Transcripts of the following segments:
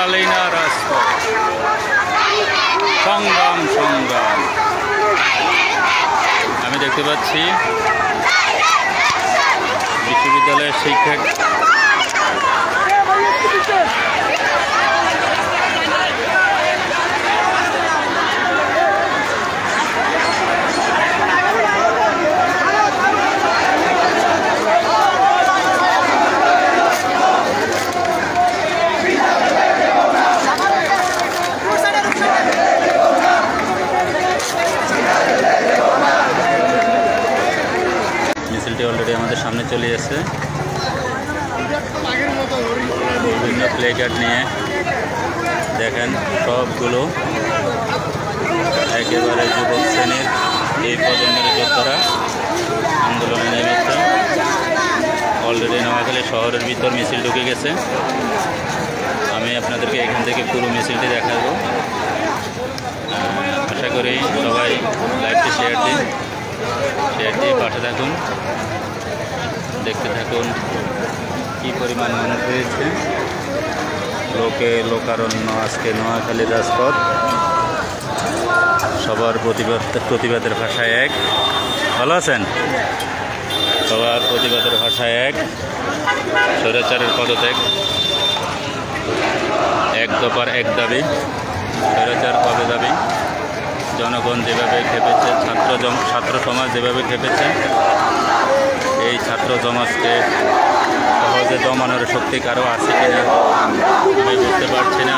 বাঙালি না রাজপথ, সংগ্রাম সংগ্রাম। আমি দেখতে পাচ্ছি বিশ্ববিদ্যালয়ের শিক্ষক অলরেডি আমাদের সামনে চলে এসেছে, বিভিন্ন প্লে কার্ড নিয়ে দেখেন সবগুলো একেবারে যুবক শ্রেণীর এই প্রজন্মের যোদ্ধারা আন্দোলনে নেমেছে। অলরেডি নোয়াখালী শহরের ভিতর মিছিল ঢুকে গেছে। আমি আপনাদেরকে এখান থেকে পুরো মিছিলটি দেখাবো। আশা করি সবাই লাইভটি শেয়ার দিয়ে পাশে থাকুন, দেখতে থাকুন কি পরিমাণ মানুষ হয়েছে। লোকারণ্য আজকে নোয়াখালী রাজপথ, সবার প্রতিবাদের ভাষায় এক। ভালো আছেন? সবার প্রতিবাদের ভাষায় এক, স্বৈরাচারের পদত্যাগ, এক দফার এক দাবি, স্বৈরাচার কবে দাবি। জনগণ যেভাবে খেপেছে, ছাত্র সমাজ যেভাবে খেপেছে, এই ছাত্র সমাজকে সহজে দমানোর শক্তি কারো আছে কিনা আমি বুঝতে পারছি না।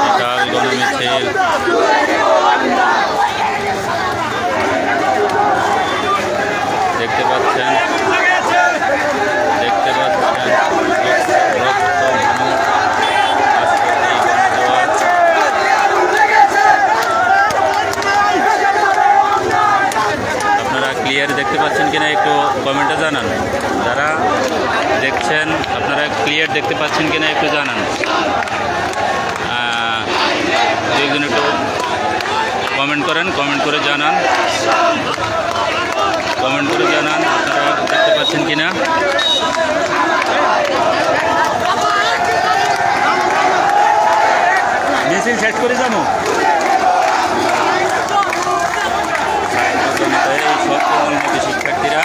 বিশাল গণমিছিল, দেখতে পাচ্ছেন ক্লিয়ার দেখতে পাচ্ছেন কিনা একটু কমেন্টে জানান। যারা দেখছেন আপনারা ক্লিয়ার দেখতে পাচ্ছেন কিনা একটু জানান। দুইজন একটু কমেন্ট করে জানান আপনারা দেখতে পাচ্ছেন কিনা। মিছিল সেট করে যাবো। শিক্ষার্থীরা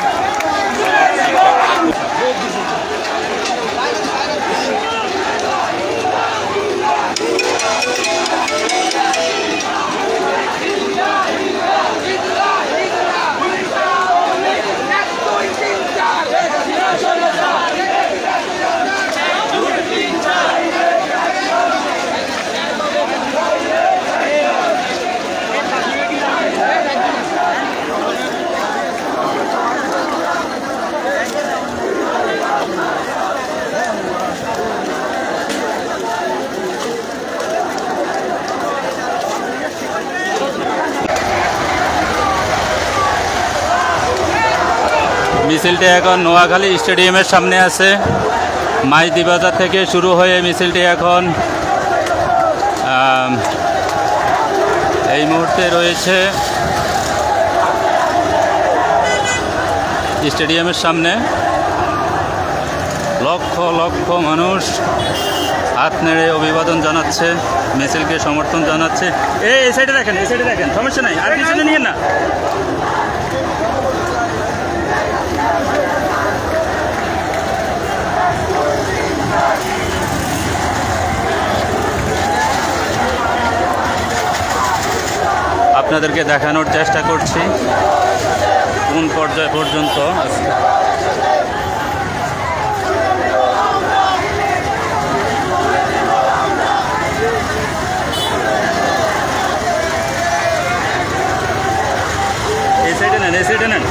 মিছিলটি এখন নোয়াখালী স্টেডিয়ামের সামনে আছে। মাইতি বাজার থেকে শুরু হয়ে মিছিলটি এখন এই মুহূর্তে রয়েছে স্টেডিয়ামের সামনে। লক্ষ লক্ষ মানুষ হাত নেড়ে অভিবাদন জানাচ্ছে, মিছিলকে সমর্থন জানাচ্ছে। এই সাইডে দেখেন, সমস্যা নাই, আর কিছু নিয়ে না। আপনাদেরকে দেখানোর চেষ্টা করছি কোন পর্যায় পর্যন্ত এই সাইডে নেন।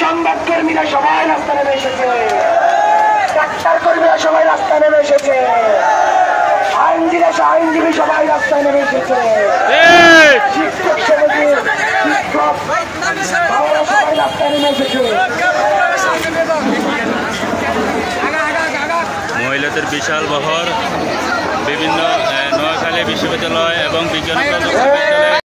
সংবাদ কর্মীরা সবাই রাস্তা নেমে এসেছে, ডাক্তার কর্মীরা সবাই রাস্তা নেমে এসেছে, আইনজীবী সবাই রাস্তায় নেমে এসেছে, শিক্ষক সমিতির শিক্ষক বাবারা সবাই রাস্তায় নেমে এসেছে। মহিলাদের বিশাল বহর বিভিন্ন নোয়াখালী বিশ্ববিদ্যালয় এবং বিজ্ঞান